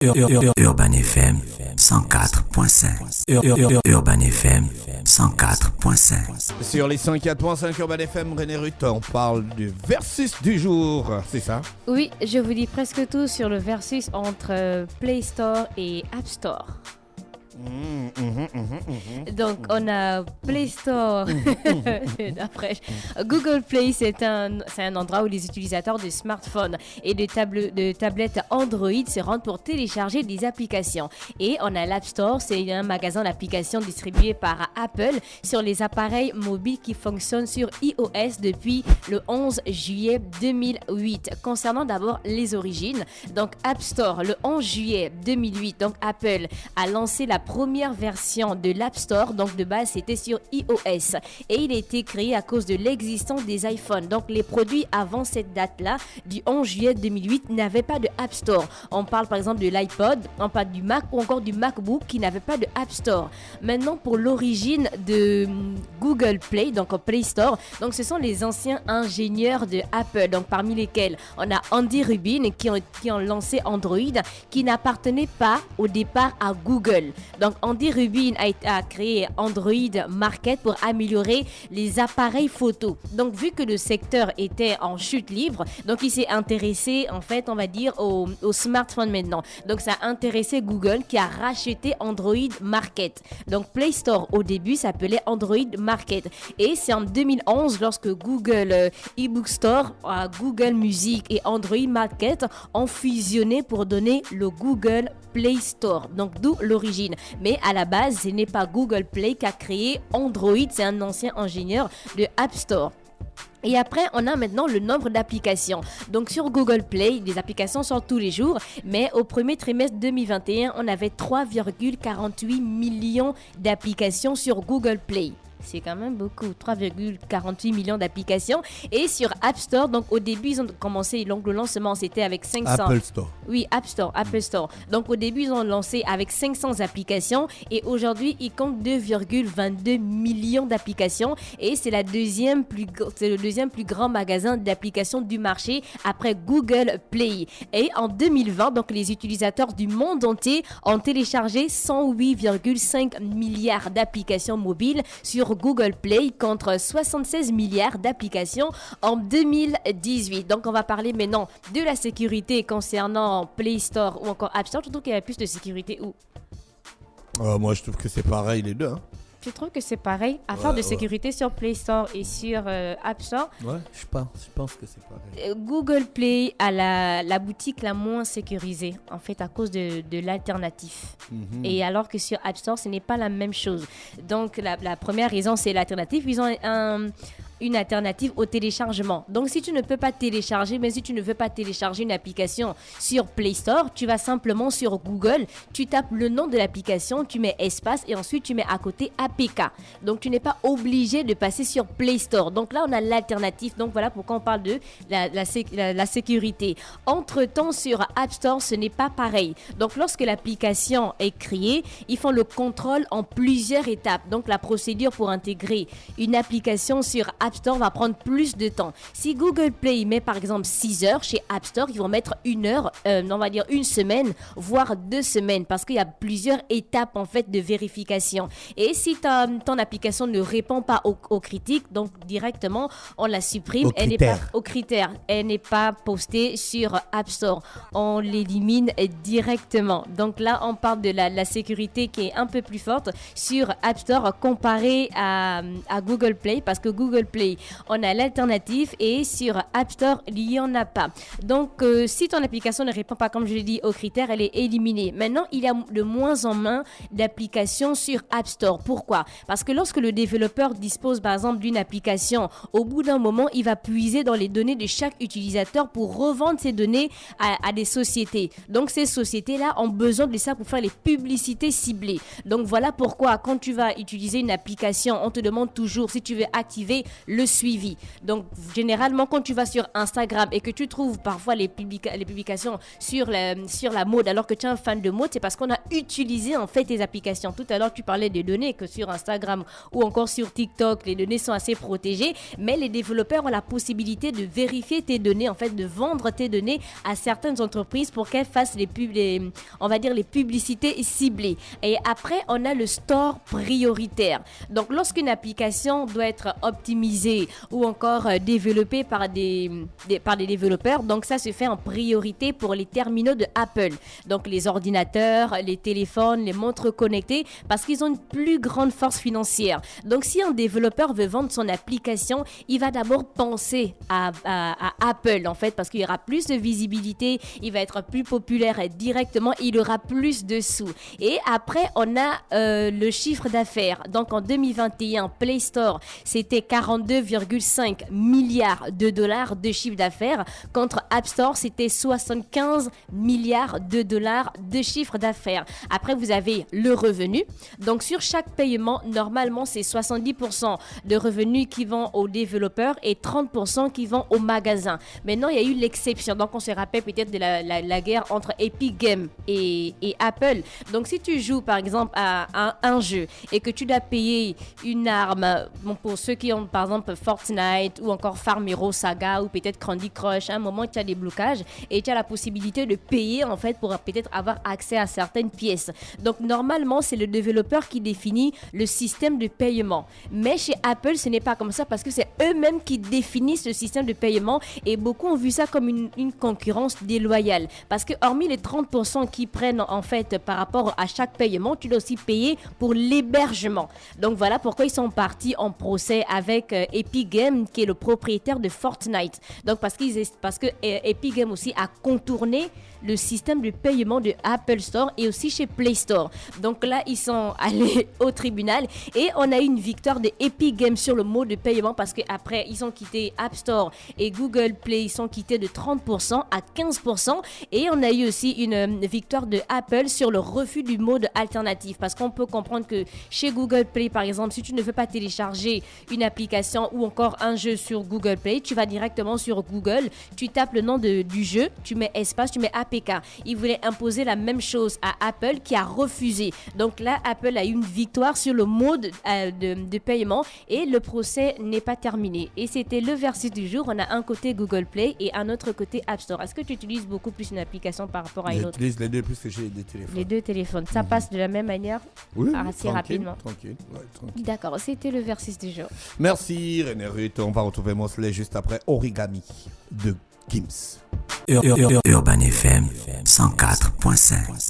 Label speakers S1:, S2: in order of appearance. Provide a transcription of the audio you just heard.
S1: Urban FM 104.5. Urban FM 104.5.
S2: Sur les 104.5 Urban FM, René Ruth, on parle du versus du jour, c'est ça?
S3: Oui, je vous dis presque tout sur le versus entre Play Store et App Store. Donc on a Play Store. Après, Google Play, c'est un endroit où les utilisateurs de smartphones et de tablettes Android se rendent pour télécharger des applications. Et on a l'App Store, c'est un magasin d'applications distribué par Apple sur les appareils mobiles qui fonctionnent sur iOS depuis le 11 juillet 2008. Concernant d'abord les origines, donc App Store, le 11 juillet 2008, donc Apple a lancé la première version de l'App Store, donc de base c'était sur iOS et il a été créé à cause de l'existence des iPhones. Donc les produits avant cette date-là, du 11 juillet 2008, n'avaient pas de App Store. On parle par exemple de l'iPod, on parle du Mac ou encore du MacBook qui n'avait pas de App Store. Maintenant pour l'origine de Google Play, donc Play Store, donc ce sont les anciens ingénieurs de Apple, donc parmi lesquels on a Andy Rubin qui ont lancé Android, qui n'appartenait pas au départ à Google. Donc Andy Rubin a créé Android Market pour améliorer les appareils photo. Donc vu que le secteur était en chute libre, donc il s'est intéressé en fait on va dire au smartphone maintenant. Donc ça a intéressé Google qui a racheté Android Market. Donc Play Store au début s'appelait Android Market et c'est en 2011 lorsque Google eBook Store, Google Music et Android Market ont fusionné pour donner le Google Play Store. Donc d'où l'origine. Mais à la base, ce n'est pas Google Play qui a créé Android, c'est un ancien ingénieur de App Store. Et après, on a maintenant le nombre d'applications. Donc sur Google Play, les applications sortent tous les jours, mais au premier trimestre 2021, on avait 3,48 millions d'applications sur Google Play. C'est quand même beaucoup, 3,48 millions d'applications. Et sur App Store, donc au début, ils ont commencé, donc le lancement, c'était avec 500...
S2: Apple Store.
S3: Oui, Apple Store. Donc au début, ils ont lancé avec 500 applications et aujourd'hui, ils comptent 2,22 millions d'applications. Et c'est le deuxième plus grand magasin d'applications du marché après Google Play. Et en 2020, donc les utilisateurs du monde entier ont téléchargé 108,5 milliards d'applications mobiles sur Google Play contre 76 milliards d'applications en 2018. Donc on va parler maintenant de la sécurité concernant Play Store ou encore App Store. Je trouve qu'il y a plus de sécurité où
S2: Moi je trouve que c'est pareil les deux.
S3: Tu trouves que c'est pareil? Affaire de sécurité sur Play Store et sur App Store?
S2: Ouais, je pense que c'est pareil.
S3: Google Play a la boutique la moins sécurisée, en fait, à cause de l'alternatif. Et alors que sur App Store, ce n'est pas la même chose. Donc, la première raison, c'est l'alternative. Ils ont une alternative au téléchargement. Donc, si tu ne peux pas télécharger, mais si tu ne veux pas télécharger une application sur Play Store, tu vas simplement sur Google, tu tapes le nom de l'application, tu mets espace et ensuite tu mets à côté APK. Donc, tu n'es pas obligé de passer sur Play Store. Donc là, on a l'alternative. Donc, voilà pourquoi on parle de la sécurité. Entre-temps, sur App Store, ce n'est pas pareil. Donc, lorsque l'application est créée, ils font le contrôle en plusieurs étapes. Donc, la procédure pour intégrer une application sur App Store va prendre plus de temps. Si Google Play met par exemple 6 heures, chez App Store, ils vont mettre 1 heure, on va dire 1 semaine, voire 2 semaines, parce qu'il y a plusieurs étapes en fait de vérification. Et si ton application ne répond pas aux critiques, donc directement, on la supprime. Elle n'est pas aux critères. Elle n'est pas postée sur App Store. On l'élimine directement. Donc là, on parle de la sécurité qui est un peu plus forte sur App Store comparé à Google Play, parce que Google Play, on a l'alternative et sur App Store, il n'y en a pas. Donc, si ton application ne répond pas, comme je l'ai dit, aux critères, elle est éliminée. Maintenant, il y a de moins en moins d'applications sur App Store. Pourquoi? Parce que lorsque le développeur dispose, par exemple, d'une application, au bout d'un moment, il va puiser dans les données de chaque utilisateur pour revendre ces données à des sociétés. Donc, ces sociétés-là ont besoin de ça pour faire les publicités ciblées. Donc, voilà pourquoi, quand tu vas utiliser une application, on te demande toujours si tu veux activer le suivi. Donc, généralement, quand tu vas sur Instagram et que tu trouves parfois les publications sur la mode, alors que tu es un fan de mode, c'est parce qu'on a utilisé en fait tes applications. Tout à l'heure, tu parlais des données, que sur Instagram ou encore sur TikTok, les données sont assez protégées, mais les développeurs ont la possibilité de vérifier tes données, en fait, de vendre tes données à certaines entreprises pour qu'elles fassent les publicités ciblées. Et après, on a le store prioritaire. Donc, lorsqu'une application doit être optimisée ou encore développée par des développeurs, donc ça se fait en priorité pour les terminaux de Apple. Donc, les ordinateurs, les téléphones, les montres connectées, parce qu'ils ont une plus grande force financière. Donc, si un développeur veut vendre son application, il va d'abord penser à Apple, en fait, parce qu'il y aura plus de visibilité, il va être plus populaire directement, il aura plus de sous. Et après, on a le chiffre d'affaires. Donc, en 2021, Play Store, c'était 42,5 milliards de dollars de chiffre d'affaires, contre App Store, c'était 75 milliards de dollars de chiffre d'affaires. Après, vous avez le revenu. Donc, sur chaque paiement, normalement, c'est 70% de revenus qui vont aux développeurs et 30% qui vont aux magasins. Maintenant, il y a eu l'exception. Donc, on se rappelle peut-être de la guerre entre Epic Games et Apple. Donc, si tu joues, par exemple, à un jeu et que tu dois payer une arme, bon, pour ceux qui ont, par exemple, Fortnite ou encore Farm Hero Saga ou peut-être Candy Crush, à un moment, tu as des blocages et tu as la possibilité de payer, en fait, pour peut-être avoir accès à certaines pièces. Donc, normalement, c'est le développeur qui définit le système de paiement. Mais chez Apple, ce n'est pas comme ça parce que c'est eux-mêmes qui définissent le système de paiement et beaucoup ont vu ça comme une concurrence déloyale. Parce que hormis les 30% qu'ils prennent, en fait, par rapport à chaque paiement, tu dois aussi payer pour l'hébergement. Donc, voilà pourquoi ils sont partis en procès avec Epic Games, qui est le propriétaire de Fortnite. Donc, parce que Epic Games aussi a contourné le système de paiement de Apple Store et aussi chez Play Store. Donc là, ils sont allés au tribunal et on a eu une victoire de Epic Games sur le mode de paiement parce qu'après, ils ont quitté App Store et Google Play, ils sont quittés de 30% à 15% et on a eu aussi une victoire de Apple sur le refus du mode alternatif parce qu'on peut comprendre que chez Google Play, par exemple, si tu ne veux pas télécharger une application ou encore un jeu sur Google Play, tu vas directement sur Google, tu tapes le nom du jeu, tu mets espace, tu mets APK. Il voulait imposer la même chose à Apple qui a refusé. Donc là, Apple a eu une victoire sur le mode de paiement et le procès n'est pas terminé. Et c'était le versus du jour. On a un côté Google Play et un autre côté App Store. Est-ce que tu utilises beaucoup plus une application par rapport à une autre?
S2: J'utilise les deux plus que j'ai des téléphones.
S3: Les deux téléphones. Ça passe de la même manière?
S2: Oui,
S3: assez rapidement.
S2: Tranquille.
S3: D'accord, c'était le versus du jour.
S2: Merci René Ruth. On va retrouver Mosley juste après Origami de Gims.
S1: Urban FM 104.5.